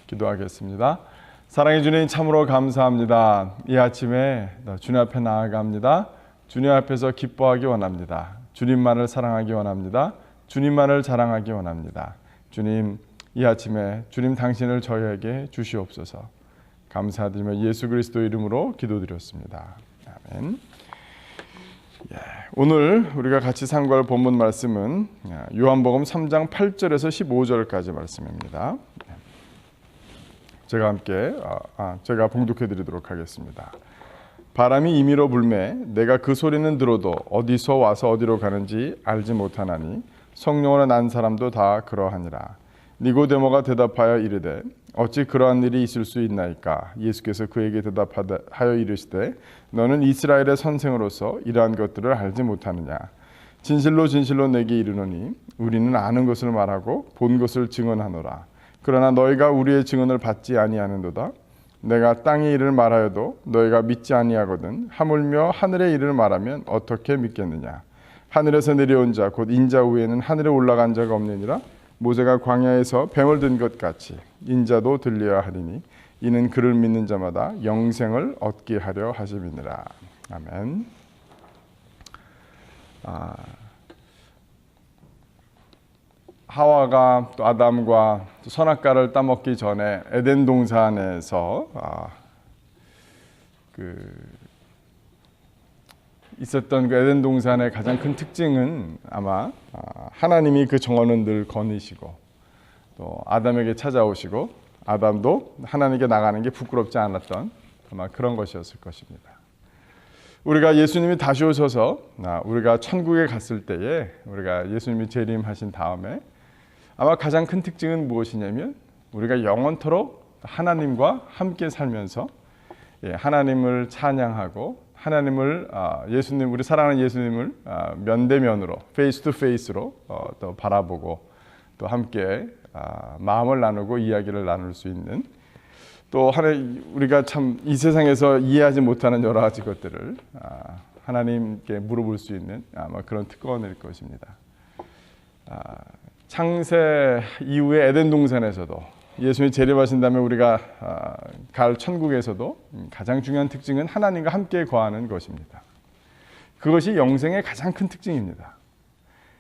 기도하겠습니다. 사랑해 주님, 참으로 감사합니다. 이 아침에 주님 앞에 나아갑니다. 주님 앞에서 기뻐하기 원합니다. 주님만을 사랑하기 원합니다. 주님만을 자랑하기 원합니다. 주님, 이 아침에 주님 당신을 저희에게 주시옵소서. 감사드리며 예수 그리스도 이름으로 기도드렸습니다. 아멘. 오늘 우리가 같이 상고할 본문 말씀은 요한복음 3장 8절에서 15절까지 말씀입니다. 제가 봉독해 드리도록 하겠습니다. 바람이 임의로 불매 내가 그 소리는 들어도 어디서 와서 어디로 가는지 알지 못하나니 성령으로 난 사람도 다 그러하니라. 니고데모가 대답하여 이르되 어찌 그러한 일이 있을 수 있나이까? 예수께서 그에게 대답하여 이르시되 너는 이스라엘의 선생으로서 이러한 것들을 알지 못하느냐? 진실로 진실로 내게 이르노니 우리는 아는 것을 말하고 본 것을 증언하노라. 그러나 너희가 우리의 증언을 받지 아니하는도다. 내가 땅의 일을 말하여도 너희가 믿지 아니하거든. 하물며 하늘의 일을 말하면 어떻게 믿겠느냐? 하늘에서 내려온 자 곧 인자 위에는 하늘에 올라간 자가 없느니라. 모세가 광야에서 뱀을 든 것 같이 인자도 들려야 하리니 이는 그를 믿는 자마다 영생을 얻게 하려 하심이니라. 아멘. 하와가 또 아담과 선악과를 따먹기 전에 에덴 동산에서 있었던 그 에덴 동산의 가장 큰 특징은 아마 하나님이 그 정원을 늘 거니시고 또 아담에게 찾아오시고 아담도 하나님께 나가는 게 부끄럽지 않았던 아마 그런 것이었을 것입니다. 우리가 예수님이 다시 오셔서 우리가 천국에 갔을 때에 우리가 예수님이 재림하신 다음에 아마 가장 큰 특징은 무엇이냐면 우리가 영원토록 하나님과 함께 살면서 하나님을 찬양하고 하나님을 예수님, 우리 사랑하는 예수님을 면대면으로 페이스 투 페이스로 또 바라보고 또 함께 마음을 나누고 이야기를 나눌 수 있는 또 우리가 참 이 세상에서 이해하지 못하는 여러 가지 것들을 하나님께 물어볼 수 있는 아마 그런 특권일 것입니다. 창세 이후에 에덴 동산에서도 예수님이 재림하신 다음에 우리가 갈 천국에서도 가장 중요한 특징은 하나님과 함께 거하는 것입니다. 그것이 영생의 가장 큰 특징입니다.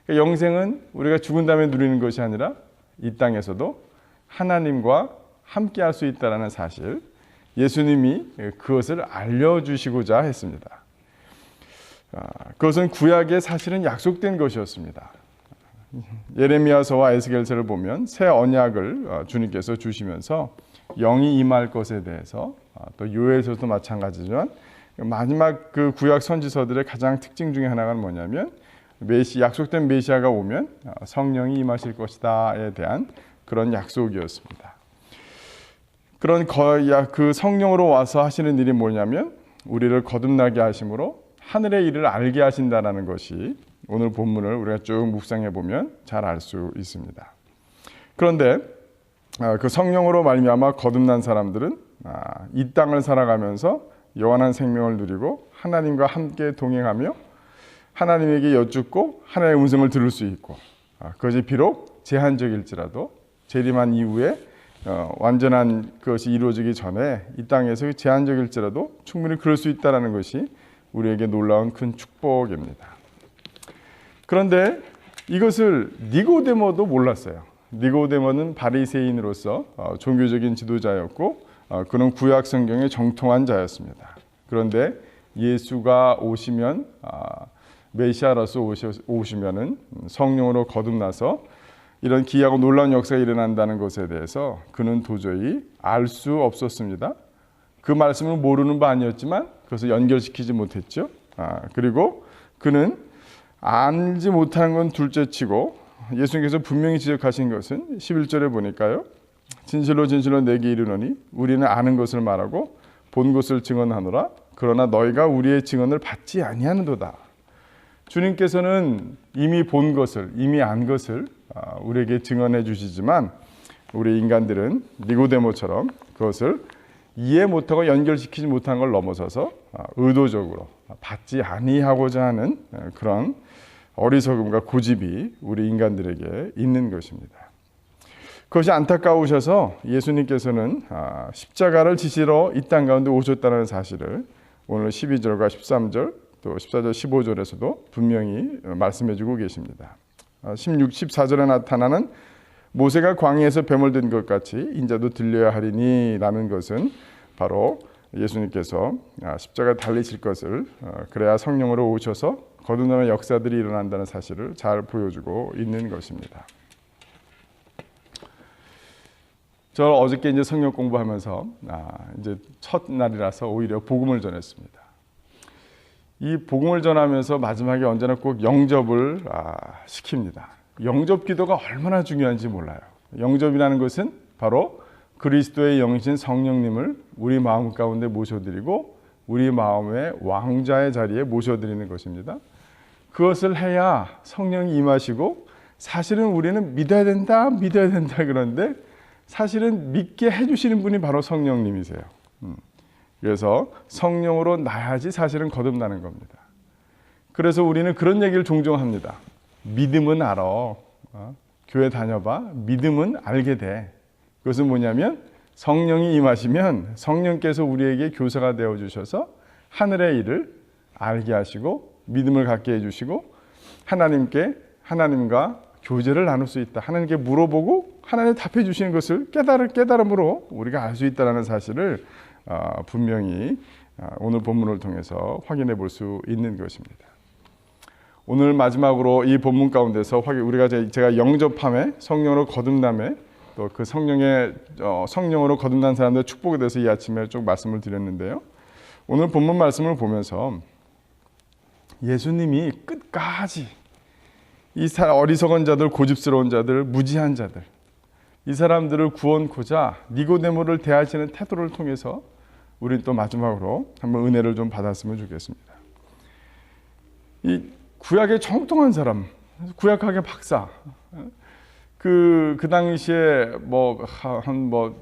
그러니까 영생은 우리가 죽은 다음에 누리는 것이 아니라 이 땅에서도 하나님과 함께 할 수 있다는 사실, 예수님이 그것을 알려주시고자 했습니다. 그것은 구약에 사실은 약속된 것이었습니다. 예레미야서와 에스겔서를 보면 새 언약을 주님께서 주시면서 영이 임할 것에 대해서 또 요엘서도 마찬가지지만 마지막 그 구약 선지서들의 가장 특징 중에 하나가 뭐냐면 약속된 메시아가 오면 성령이 임하실 것이다에 대한 그런 약속이었습니다. 그런 그 성령으로 와서 하시는 일이 뭐냐면 우리를 거듭나게 하심으로 하늘의 일을 알게 하신다는 것이 오늘 본문을 우리가 쭉 묵상해 보면 잘 알 수 있습니다. 그런데 그 성령으로 말미암아 거듭난 사람들은 이 땅을 살아가면서 영원한 생명을 누리고 하나님과 함께 동행하며 하나님에게 여쭙고 하나님의 음성을 들을 수 있고 그것이 비록 제한적일지라도 재림한 이후에 완전한 그것이 이루어지기 전에 이 땅에서 제한적일지라도 충분히 그럴 수 있다는 것이 우리에게 놀라운 큰 축복입니다. 그런데 이것을 니고데모도 몰랐어요. 니고데모는 바리새인으로서 종교적인 지도자였고 그는 구약 성경에 정통한 자였습니다. 그런데 예수가 오시면 메시아로서 오시면은 성령으로 거듭나서 이런 기이하고 놀라운 역사가 일어난다는 것에 대해서 그는 도저히 알 수 없었습니다. 그 말씀을 모르는 바 아니었지만 그것을 연결시키지 못했죠. 그리고 그는 알지 못하는 건 둘째치고 예수님께서 분명히 지적하신 것은 11절에 보니까요. 진실로 진실로 내게 이르노니 우리는 아는 것을 말하고 본 것을 증언하노라. 그러나 너희가 우리의 증언을 받지 아니하는도다. 주님께서는 이미 본 것을, 이미 안 것을 우리에게 증언해 주시지만 우리 인간들은 니고데모처럼 그것을 이해 못하고 연결시키지 못한 걸 넘어서서 의도적으로 받지 아니하고자 하는 그런 어리석음과 고집이 우리 인간들에게 있는 것입니다. 그것이 안타까우셔서 예수님께서는 십자가를 지시러 이 땅 가운데 오셨다는 사실을 오늘 12절과 13절 또 14절 15절에서도 분명히 말씀해 주고 계십니다. 16, 14절에 나타나는 모세가 광야에서 뱀을 든 것 같이 인자도 들려야 하리니 라는 것은 바로 예수님께서 십자가 달리실 것을 그래야 성령으로 오셔서 거듭나는 역사들이 일어난다는 사실을 잘 보여주고 있는 것입니다. 저 어저께 이제 성경 공부하면서 이제 첫 날이라서 오히려 복음을 전했습니다. 이 복음을 전하면서 마지막에 언제나 꼭 영접을 시킵니다. 영접 기도가 얼마나 중요한지 몰라요. 영접이라는 것은 바로 그리스도의 영이신 성령님을 우리 마음 가운데 모셔드리고 우리 마음의 왕자의 자리에 모셔드리는 것입니다. 그것을 해야 성령이 임하시고 사실은 우리는 믿어야 된다 그런데 사실은 믿게 해주시는 분이 바로 성령님이세요. 그래서 성령으로 나야지 사실은 거듭나는 겁니다. 그래서 우리는 그런 얘기를 종종 합니다. 믿음은 알아. 교회 다녀봐. 믿음은 알게 돼. 그것은 뭐냐면 성령이 임하시면 성령께서 우리에게 교사가 되어주셔서 하늘의 일을 알게 하시고 믿음을 갖게 해주시고 하나님과 교제를 나눌 수 있다. 하나님께 물어보고 하나님 답해 주시는 것을 깨달음으로 우리가 알 수 있다는 사실을 분명히 오늘 본문을 통해서 확인해 볼 수 있는 것입니다. 오늘 마지막으로 이 본문 가운데서 우리가 제가 영접함에 성령으로 거듭남에 또 그 성령으로 거듭난 사람들의 축복에 대해서 이 아침에 좀 말씀을 드렸는데요. 오늘 본문 말씀을 보면서 예수님이 끝까지 이 어리석은 자들, 고집스러운 자들, 무지한 자들 이 사람들을 구원코자 니고데모를 대하시는 태도를 통해서 우리는 또 마지막으로 한번 은혜를 좀 받았으면 좋겠습니다. 이 구약의 정통한 사람, 구약학의 박사, 그 당시에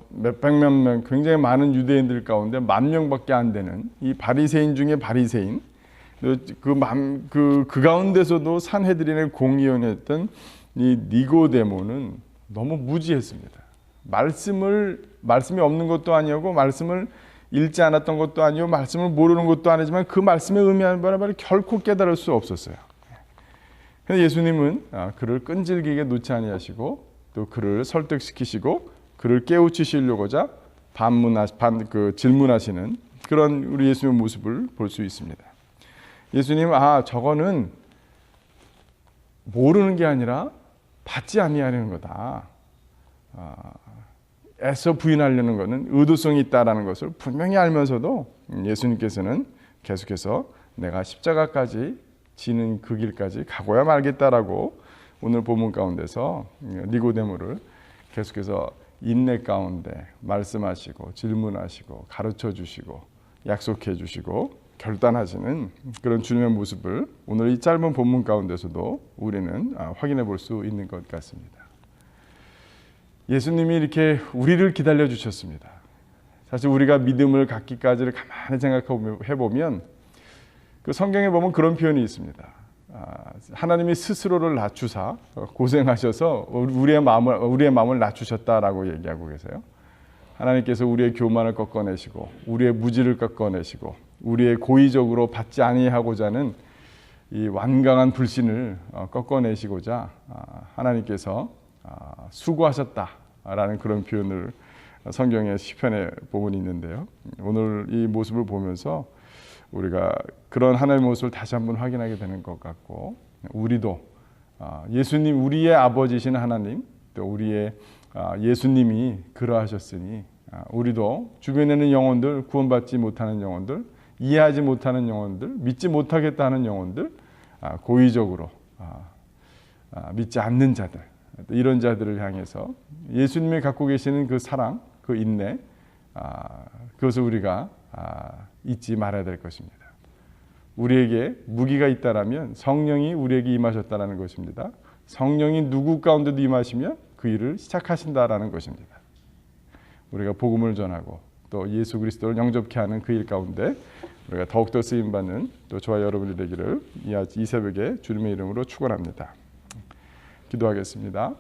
몇백몇 명 굉장히 많은 유대인들 가운데 10,000명밖에 안 되는 이 바리새인 중에 바리새인, 그 가운데서도 산헤드린의 공의원이었던 이 니고데모는 너무 무지했습니다. 말씀이 없는 것도 아니고 말씀을 읽지 않았던 것도 아니고 말씀을 모르는 것도 아니지만 그 말씀의 의미하는 바를 결코 깨달을 수 없었어요. 그래서 예수님은 그를 끈질기게 놓지 아니하시고 또 그를 설득시키시고 그를 깨우치시려고자 질문하시는 그런 우리 예수님의 모습을 볼 수 있습니다. 예수님, 저거는 모르는 게 아니라 받지 아니하려는 거다. 애써 부인하려는 것은 의도성이 있다라는 것을 분명히 알면서도 예수님께서는 계속해서 내가 십자가까지 지는 그 길까지 가고야 말겠다라고 오늘 본문 가운데서 니고데모를 계속해서 인내 가운데 말씀하시고 질문하시고 가르쳐 주시고 약속해 주시고 결단하시는 그런 주님의 모습을 오늘 이 짧은 본문 가운데서도 우리는 확인해 볼 수 있는 것 같습니다. 예수님이 이렇게 우리를 기다려 주셨습니다. 사실 우리가 믿음을 갖기까지를 가만히 생각해 보면 그 성경에 보면 그런 표현이 있습니다. 하나님이 스스로를 낮추사 고생하셔서 우리의 마음을 낮추셨다라고 얘기하고 계세요. 하나님께서 우리의 교만을 꺾어내시고 우리의 무지를 꺾어내시고 우리의 고의적으로 받지 아니하고자 하는 이 완강한 불신을 꺾어내시고자 하나님께서 수고하셨다라는 그런 표현을 성경의 시편에 부분이 있는데요. 오늘 이 모습을 보면서 우리가 그런 하나님의 모습을 다시 한번 확인하게 되는 것 같고 우리도 예수님 우리의 아버지신 하나님 또 우리의 예수님이 그러하셨으니 우리도 주변에 있는 영혼들 구원받지 못하는 영혼들 이해하지 못하는 영혼들 믿지 못하겠다 하는 영혼들 고의적으로 믿지 않는 자들 이런 자들을 향해서 예수님이 갖고 계시는 그 사랑 그 인내 그것을 우리가 잊지 말아야 될 것입니다. 우리에게 무기가 있다라면 성령이 우리에게 임하셨다라는 것입니다. 성령이 누구 가운데도 임하시면 그 일을 시작하신다라는 것입니다. 우리가 복음을 전하고 또 예수 그리스도를 영접케 하는 그 일 가운데 우리가 더욱더 쓰임받는 또 저와 여러분이 되기를 이 새벽에 주님의 이름으로 축원합니다. 기도하겠습니다.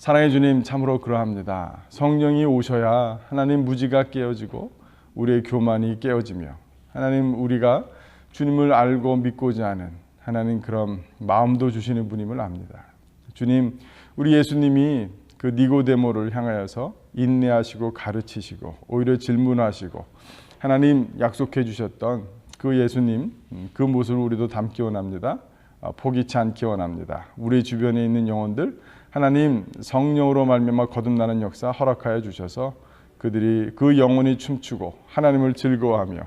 사랑의 주님, 참으로 그러합니다. 성령이 오셔야 하나님 무지가 깨어지고 우리의 교만이 깨어지며 하나님 우리가 주님을 알고 믿고자 하는 하나님 그런 마음도 주시는 분임을 압니다. 주님, 우리 예수님이 그 니고데모를 향하여서 인내하시고 가르치시고 오히려 질문하시고 하나님 약속해 주셨던 그 예수님, 그 모습을 우리도 담기 원합니다. 포기치 않기 원합니다. 우리 주변에 있는 영혼들 하나님 성령으로 말미암아 거듭나는 역사 허락하여 주셔서 그들이 그 영혼이 춤추고 하나님을 즐거워하며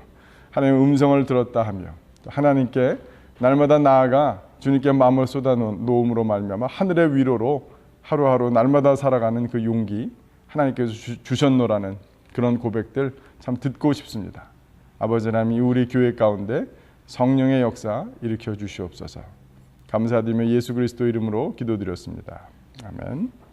하나님의 음성을 들었다 하며 하나님께 날마다 나아가 주님께 마음을 쏟아놓음으로 말미암아 하늘의 위로로 하루하루 날마다 살아가는 그 용기 하나님께서 주셨노라는 그런 고백들 참 듣고 싶습니다. 아버지 하나님, 우리 교회 가운데 성령의 역사 일으켜 주시옵소서. 감사드리며 예수 그리스도 이름으로 기도드렸습니다. 아멘.